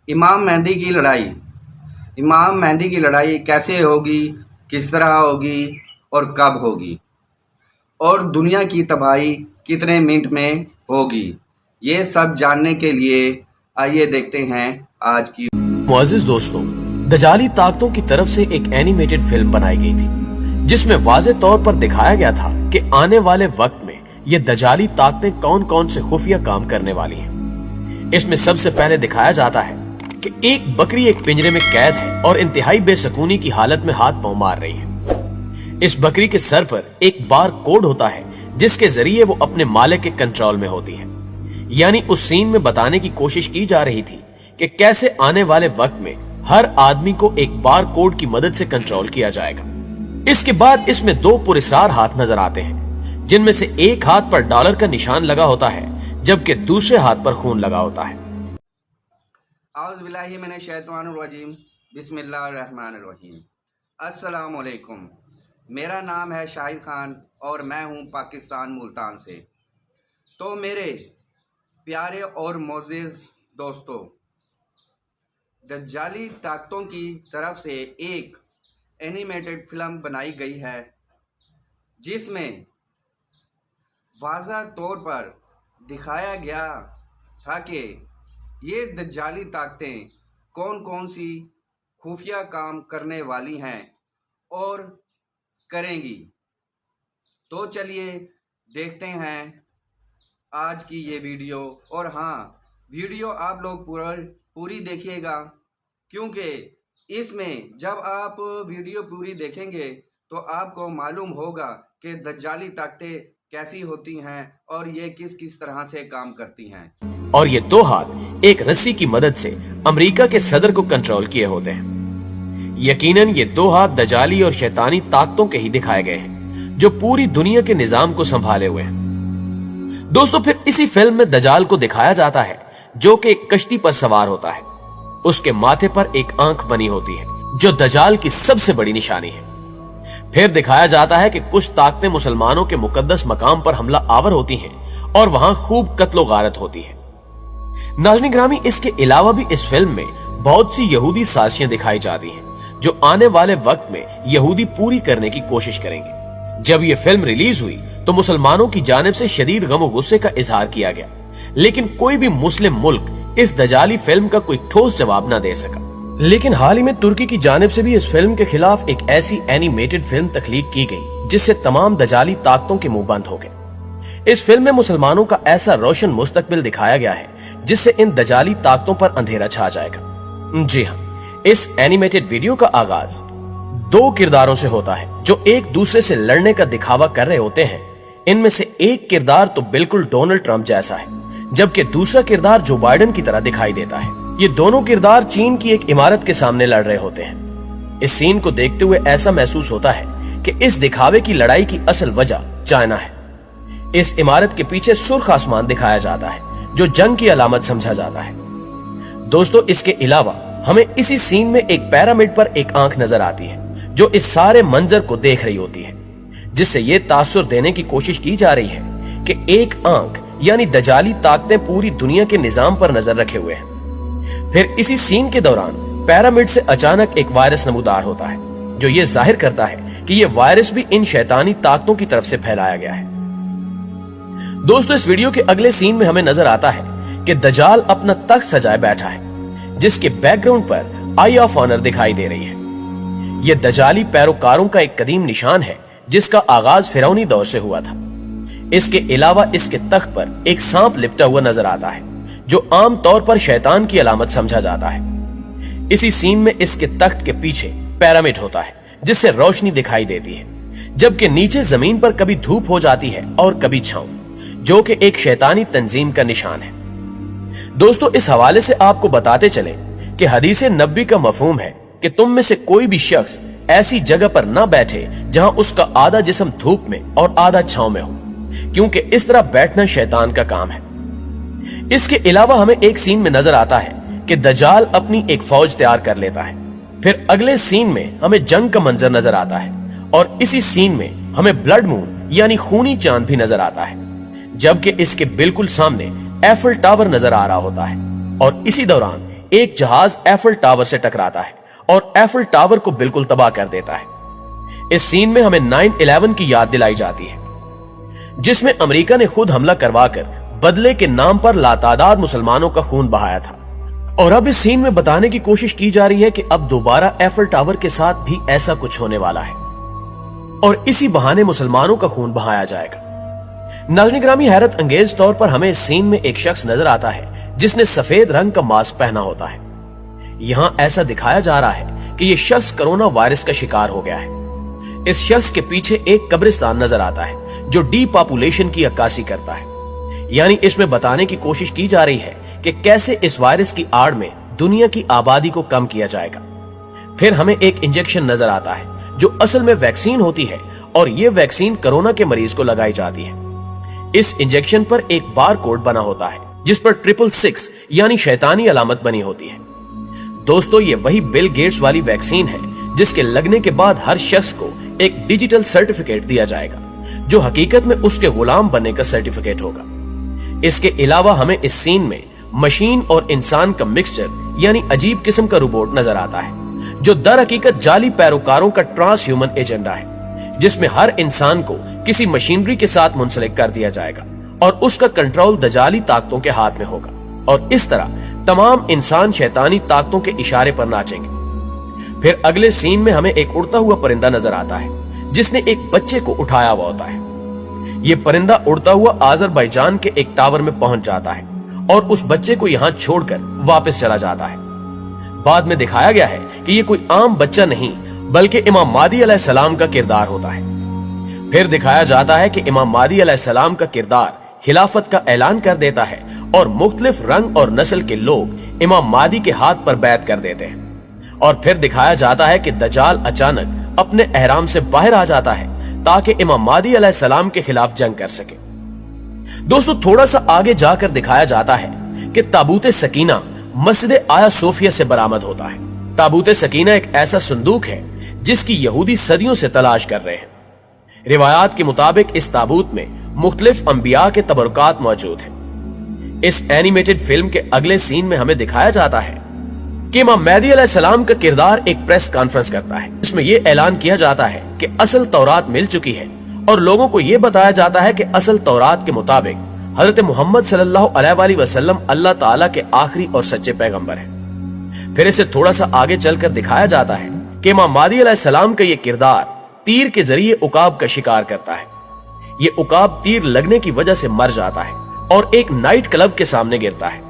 इमाम मेहदी की लड़ाई। इमाम मेहदी की लड़ाई कैसे होगी, किस तरह होगी और कब होगी, और दुनिया की तबाही कितने मिनट में होगी, ये सब जानने के लिए आइए देखते हैं आज की। मुअज़्ज़िज़ दोस्तों, दजाली ताकतों की तरफ से एक एनिमेटेड फिल्म बनाई गई थी जिसमें वाज़े तौर पर दिखाया गया था कि आने वाले वक्त में ये दजाली ताकतें कौन कौन से खुफिया काम करने वाली हैं। इसमें सबसे पहले दिखाया जाता है कि एक बकरी एक पिंजरे में कैद है और इंतहाई बेसकूनी की हालत में हाथ पांव मार रही है। इस बकरी के सर पर एक बार कोड होता है जिसके जरिए वो अपने मालिक के कंट्रोल में होती है। यानी उस सीन में बताने की कोशिश की जा रही थी कि कैसे आने वाले वक्त में हर आदमी को एक बार कोड की मदद से कंट्रोल किया जाएगा। इसके बाद इसमें दो पुरस्कार हाथ नजर आते हैं जिनमें से एक हाथ पर डॉलर का निशान लगा होता है जबकि दूसरे हाथ पर खून लगा होता है। औज़ु बिल्लाहि मिनश शैतानिर रजीम, बिस्मिल्लाहिर्रहमानिर्रहीम। अस्सलामु अलैकुम। मेरा नाम है शाहिद खान और मैं हूं पाकिस्तान मुल्तान से। तो मेरे प्यारे और मोअज़्ज़िज़ दोस्तों, दज्जाली ताकतों की तरफ से एक एनिमेटेड फिल्म बनाई गई है जिसमें वाज़ह तौर पर दिखाया गया था कि ये दज्जाली ताकतें कौन कौन सी खुफिया काम करने वाली हैं और करेंगी। तो चलिए देखते हैं आज की ये वीडियो। और हाँ, वीडियो आप लोग पूरी देखिएगा, क्योंकि इसमें जब आप वीडियो पूरी देखेंगे तो आपको मालूम होगा कि दज्जाली ताकतें कैसी होती हैं और ये किस किस तरह से काम करती हैं। और ये दो हाथ एक रस्सी की मदद से अमेरिका के सदर को कंट्रोल किए होते हैं। यकीनन ये दो हाथ दजाली और शैतानी ताकतों के ही दिखाए गए हैं जो पूरी दुनिया के निजाम को संभाले हुए हैं। दोस्तों, फिर इसी फिल्म में दजाल को दिखाया जाता है जो कि एक कश्ती पर सवार होता है। उसके माथे पर एक आंख बनी होती है जो दजाल की सबसे बड़ी निशानी है। फिर दिखाया जाता है कि कुछ ताकतें मुसलमानों के मुकद्दस मकाम पर हमला आवर होती हैं और वहां खूब कत्लो गारत होती है। नाज़रीन ग्रामी, इसके अलावा भी इस फिल्म में बहुत सी यहूदी साजिशें दिखाई जाती हैं जो आने वाले वक्त में यहूदी पूरी करने की कोशिश करेंगे। जब ये फिल्म रिलीज हुई तो मुसलमानों की जानिब से शदीद गम और गुस्से का इजहार किया गया, लेकिन कोई भी मुस्लिम मुल्क इस दजाली फिल्म का कोई ठोस जवाब न दे सका। लेकिन हाल ही में तुर्की की जानिब से भी इस फिल्म के खिलाफ एक ऐसी एनिमेटेड फिल्म तख्लीक की गई जिससे तमाम दजाली ताकतों के मुंह बंद हो गए। इस फिल्म में मुसलमानों का ऐसा रोशन मुस्तकबिल दिखाया गया है जिससे इन दजाली ताकतों पर अंधेरा छा जाएगा। जी हाँ, इस एनिमेटेड वीडियो का आगाज दो किरदारों से होता है जो एक दूसरे से लड़ने का दिखावा कर रहे होते हैं। इनमें से एक किरदार तो बिल्कुल डोनाल्ड ट्रंप जैसा है, जबकि दूसरा किरदार जो बाइडेन की तरह दिखाई देता है। ये दोनों किरदार चीन की एक इमारत के सामने लड़ रहे होते हैं। इस सीन को देखते हुए ऐसा महसूस होता है कि इस दिखावे की लड़ाई की असल वजह चाइना है। इस इमारत के पीछे सुर्ख आसमान दिखाया जाता है जो जंग की अलामत समझा जाता है। दोस्तों, इसके अलावा हमें इसी सीन में एक पिरामिड पर एक आंख नजर आती है जो इस सारे मंजर को देख रही होती है, जिससे ये तासुर देने की कोशिश की जा रही है कि एक आंख यानी दजाली ताकतें पूरी दुनिया के निजाम पर नजर रखे हुए हैं। फिर इसी सीन के दौरान पिरामिड से अचानक एक वायरस नमूदार होता है जो ये जाहिर करता है कि ये वायरस भी इन शैतानी ताकतों की तरफ से फैलाया गया है। दोस्तों, इस वीडियो के अगले सीन में हमें नजर आता है कि दजाल अपना तख्त सजाए बैठा है जिसके बैकग्राउंड पर आई ऑफ ऑनर दिखाई दे रही है। यह दजाली पैरोकारों का एक कदीम निशान है जिसका आगाज फिरौनी दौर से हुआ था। इसके अलावा इसके तख्त पर एक सांप लिपटा हुआ नजर आता है जो आम तौर पर शैतान की अलामत समझा जाता है। इसी सीन में इसके तख्त के पीछे पिरामिड होता है जिससे रोशनी दिखाई देती है, जबकि नीचे जमीन पर कभी धूप हो जाती है और कभी छांव, जो कि एक शैतानी तंजीम का निशान है। दोस्तों, इस हवाले से आपको बताते चले कि हदीसे नबी का मफहूम है कि तुम में से कोई भी शख्स ऐसी जगह पर न बैठे जहां उसका आधा जिस्म धूप में और आधा छांव में हो, क्योंकि इस तरह बैठना शैतान का काम है। इसके अलावा हमें एक सीन में नजर आता है कि दजाल अपनी एक फौज तैयार कर लेता है। फिर अगले सीन में हमें जंग का मंजर नजर आता है और इसी सीन में हमें ब्लड मून यानी खूनी चांद भी नजर आता है, जबकि इसके बिल्कुल सामने एफिल टावर नजर आ रहा होता है। और इसी दौरान एक जहाज एफल टावर से टकराता है और एफल टावर को बिल्कुल तबाह कर देता है। इस सीन में हमें 9/11 की याद दिलाई जाती है, जिसमें अमेरिका ने खुद हमला करवाकर बदले के नाम पर लातादाद मुसलमानों का खून बहाया था। और अब इस सीन में बताने की कोशिश की जा रही है कि अब दोबारा एफल टावर के साथ भी ऐसा कुछ होने वाला है और इसी बहाने मुसलमानों का खून बहाया जाएगा। नाज़रीन गिरामी, हैरत अंगेज तौर पर हमें इस सीन में एक शख्स नजर आता है जिसने सफेद रंग का मास्क पहना होता है। यहां ऐसा दिखाया जा रहा है कि यह शख्स कोरोना वायरस का शिकार हो गया है। इस शख्स के पीछे एक कब्रिस्तान नजर आता है जो डीपॉपुलेशन की अक्कासी करता है। यानी इसमें बताने की कोशिश की जा रही है कि कैसे इस वायरस की आड़ में दुनिया की आबादी को कम किया जाएगा। फिर हमें एक इंजेक्शन नजर आता है जो असल में वैक्सीन होती है और यह वैक्सीन कोरोना के मरीज को लगाई जाती है। इस इंजेक्शन पर एक बार कोड बना होता है जिस पर 666 यानी शैतानी अलामत बनी होती है। दोस्तों, ये वही बिल गेट्स वाली वैक्सीन है जिसके लगने के बाद हर शख्स को एक डिजिटल सर्टिफिकेट दिया जाएगा जो हकीकत में उसके गुलाम बनने का सर्टिफिकेट होगा। इसके अलावा हमें इस सीन में मशीन और इंसान का मिक्सचर यानी अजीब किस्म का रोबोट नजर आता है जो दर हकीकत जाली पैरोकारों का ट्रांस ह्यूमन एजेंडा है, जिसमें हर इंसान को किसी मशीनरी के साथ मुंसलिक कर दिया जाएगा और उसका कंट्रोल दजाली ताकतों के हाथ में होगा और इस तरह तमाम इंसान शैतानी ताकतों के इशारे पर नाचेंगे। फिर अगले सीन में हमें एक उड़ता हुआ परिंदा नजर आता है जिसने एक बच्चे को उठाया हुआ होता है। यह परिंदा उड़ता हुआ आज़रबाईजान के एक टावर में पहुंच जाता है और उस बच्चे को यहां छोड़कर वापस चला जाता है। बाद में दिखाया गया है कि यह कोई आम बच्चा नहीं बल्कि इमाम मादी अलैहिस्सलाम का किरदार होता है। फिर दिखाया जाता है कि इमाम मादी अलैहिस्सलाम का किरदार खिलाफत का ऐलान कर देता है और मुख्तलिफ रंग और नस्ल के लोग इमाम मादी के हाथ पर बैत कर देते हैं। और फिर दिखाया जाता है कि दज्जाल अचानक अपने एहराम से बाहर आ जाता है ताकि इमाम मादी अलैहिस्सलाम के खिलाफ जंग कर सके। दोस्तों, थोड़ा सा आगे जाकर दिखाया जाता है कि ताबूत सकीना मस्जिद आया सोफिया से बरामद होता है। ताबूत सकीना एक ऐसा संदूक है जिसकी यहूदी सदियों से तलाश कर रहे हैं। रिवायात के मुताबिक इस ताबूत में मुख्तलिफ अंबिया के तबरुकात मौजूद हैं। इस एनिमेटेड फिल्म के अगले सीन में हमें दिखाया जाता है कि इमाम महदी अलैहिस्सलाम का किरदार एक प्रेस कॉन्फ्रेंस करता है। इसमें यह ऐलान किया जाता है कि असल तौरात मिल चुकी है और लोगों को यह बताया जाता है कि असल तौरात के मुताबिक हजरत मोहम्मद सल्लल्लाहु अलैहि वसल्लम अल्लाह ताला के आखिरी और सच्चे पैगंबर हैं। फिर इसे थोड़ा सा आगे चलकर दिखाया जाता है कि इमाम महदी अलैहिस्सलाम का यह किरदार तीर के जरिए उकाब का शिकार करता है। ये उकाब तीर लगने की वजह से मर जाता है और एक नाइट क्लब के सामने गिरता है।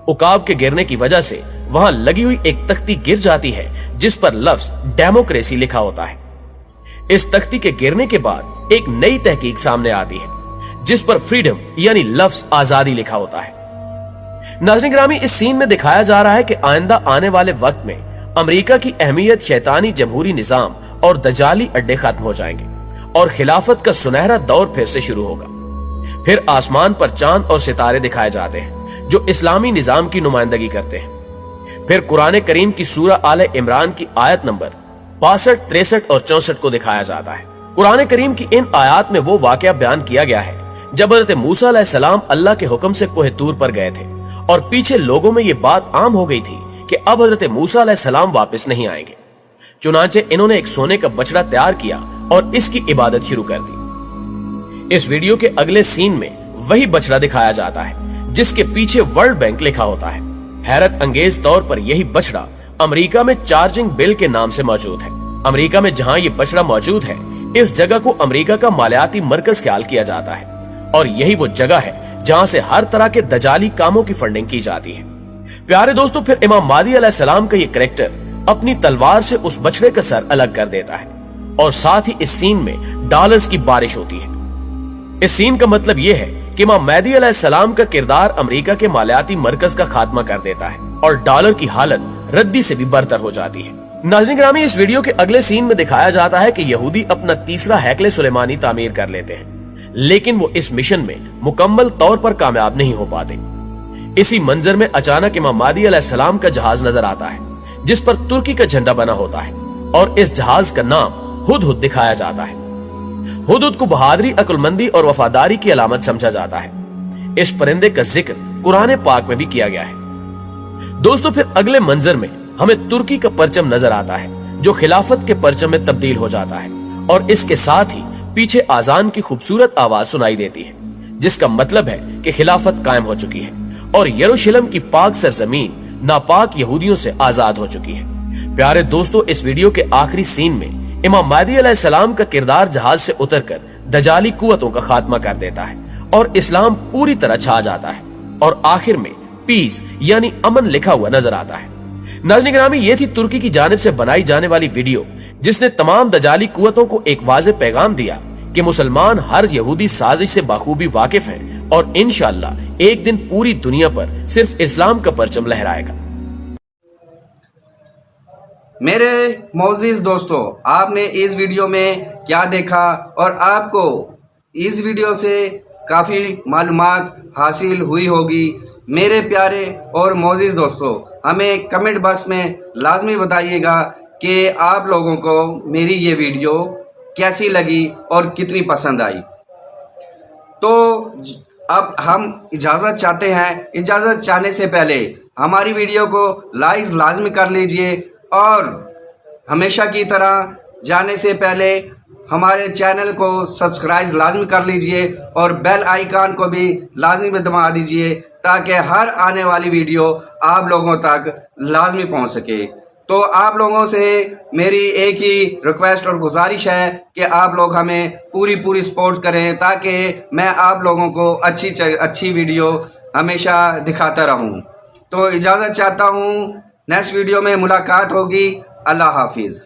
उकाब के गिरने की वजह से वहां लगी हुई एक तख्ती गिर जाती है जिस पर लफ्ज डेमोक्रेसी लिखा होता है। इस तख्ती के गिरने के बाद एक नई तहकीक सामने आती है जिस पर फ्रीडम यानी लफ्ज आजादी लिखा होता है। नाज़रीन गिरामी, इस सीन में दिखाया जा रहा है कि आइंदा आने वाले वक्त में अमेरिका की अहमियत शैतानी जमहूरी निजाम और दजाली अड्डे खत्म हो जाएंगे और खिलाफत का सुनहरा दौर फिर से शुरू होगा। फिर आसमान पर चांद और सितारे दिखाए जाते हैं जो इस्लामी निजाम की नुमाइंदगी करते हैं। फिर कुरान करीम की सूरह आले इमरान की आयत नंबर 62, 63 और 64 को दिखाया जाता है। कुरान करीम की इन आयत में वो वाकया बयान किया गया है जब हज़रत मूसा अलैहिस्सलाम अल्लाह के हुक्म से कोह तूर पर गए थे और पीछे लोगों में ये बात आम हो गई थी कि अब हज़रत मूसा अलैहिस्सलाम वापस नहीं आएंगे। चुनांचे इन्होंने एक सोने का बछड़ा तैयार किया और इसकी इबादत शुरू कर दी। इस वीडियो के अगले सीन में वही बछड़ा दिखाया जाता है जिसके पीछे वर्ल्ड बैंक लिखा होता है। हैरत अंगेज तौर पर यही बछड़ा अमेरिका में चार्जिंग बिल के नाम से मौजूद है। अमेरिका में जहां ये बछड़ा मौजूद है, इस जगह को अमेरिका का मालियाती मरकज ख्याल किया जाता है और यही वो जगह है जहां से हर तरह के दजाली कामों की फंडिंग की जाती है। प्यारे दोस्तों, फिर इमाम महदी अलैहिस्सलाम का ये कैरेक्टर अपनी तलवार से उस बछड़े का सर अलग कर देता है और साथ ही इस सीन में डॉलर्स की बारिश होती है। इस सीन का मतलब यह है कि इमाम महदी अलैहिस्सलाम का किरदार अमेरिका के मालियाती मरकज का खात्मा कर देता है और डॉलर की हालत रद्दी से भी बरतर हो जाती है। नाज़रीन गिरामी, इस वीडियो के अगले सीन में दिखाया जाता है कि यहूदी अपना तीसरा हैकले सुलेमानी तामीर कर लेते हैं, लेकिन वो इस मिशन में मुकम्मल तौर पर कामयाब नहीं हो पाते। इसी मंजर में अचानक इमाम महदी अलैहिस्सलाम का जहाज नजर आता है जिस पर तुर्की का झंडा बना होता है और इस जहाज का नाम हुदहुद दिखाया जाता है। हुदहुद को बहादुरी, अक्लमंदी और वफादारी की अलामत समझा जाता है। इस परिंदे का जिक्र कुरान पाक में भी किया गया है। दोस्तों फिर अगले मंजर में हमें तुर्की का परचम नजर आता है जो खिलाफत के परचम में तब्दील हो जाता है और इसके साथ ही पीछे आजान की खूबसूरत आवाज सुनाई देती है, जिसका मतलब है कि खिलाफत कायम हो चुकी है और यरूशलेम की पाक सरजमीन नापाक यहूदियों से आजाद हो चुकी है। प्यारे दोस्तों, इस वीडियो के आखिरी सीन में इमाम महदी अलैहिस्सलाम का किरदार जहाज से उतरकर दजाली कुव्वतों का खात्मा कर देता है और इस्लाम पूरी तरह छा जाता है और आखिर में पीस यानी अमन लिखा हुआ नजर आता है। नाज़रीन गिरामी, ये थी तुर्की की जानिब से बनाई जाने वाली वीडियो जिसने तमाम दजाली कुव्वतों को एक वाज़ेह पैगाम दिया कि मुसलमान हर यहूदी साजिश से बाखूबी वाकिफ हैं और इंशाअल्लाह एक दिन पूरी दुनिया पर सिर्फ इस्लाम का परचम लहराएगा। मेरे मोअज़्ज़िज़ दोस्तों, आपने इस वीडियो में क्या देखा और आपको इस वीडियो से काफ़ी मालूमात हासिल हुई होगी। मेरे प्यारे और मोअज़्ज़िज़ दोस्तों, हमें कमेंट बॉक्स में लाजमी बताइएगा कि आप लोगों को मेरी ये वीडियो कैसी लगी और कितनी पसंद आई। तो अब हम इजाज़त चाहते हैं। इजाज़त चाहने से पहले हमारी वीडियो को लाइक लाजमी कर लीजिए और हमेशा की तरह जाने से पहले हमारे चैनल को सब्सक्राइब लाजमी कर लीजिए और बेल आइकन को भी लाजमी दबा दीजिए ताकि हर आने वाली वीडियो आप लोगों तक लाजमी पहुंच सके। तो आप लोगों से मेरी एक ही रिक्वेस्ट और गुजारिश है कि आप लोग हमें पूरी सपोर्ट करें ताकि मैं आप लोगों को अच्छी वीडियो हमेशा दिखाता रहूं। तो इजाज़त चाहता हूं, नेक्स्ट वीडियो में मुलाकात होगी। अल्लाह हाफिज़।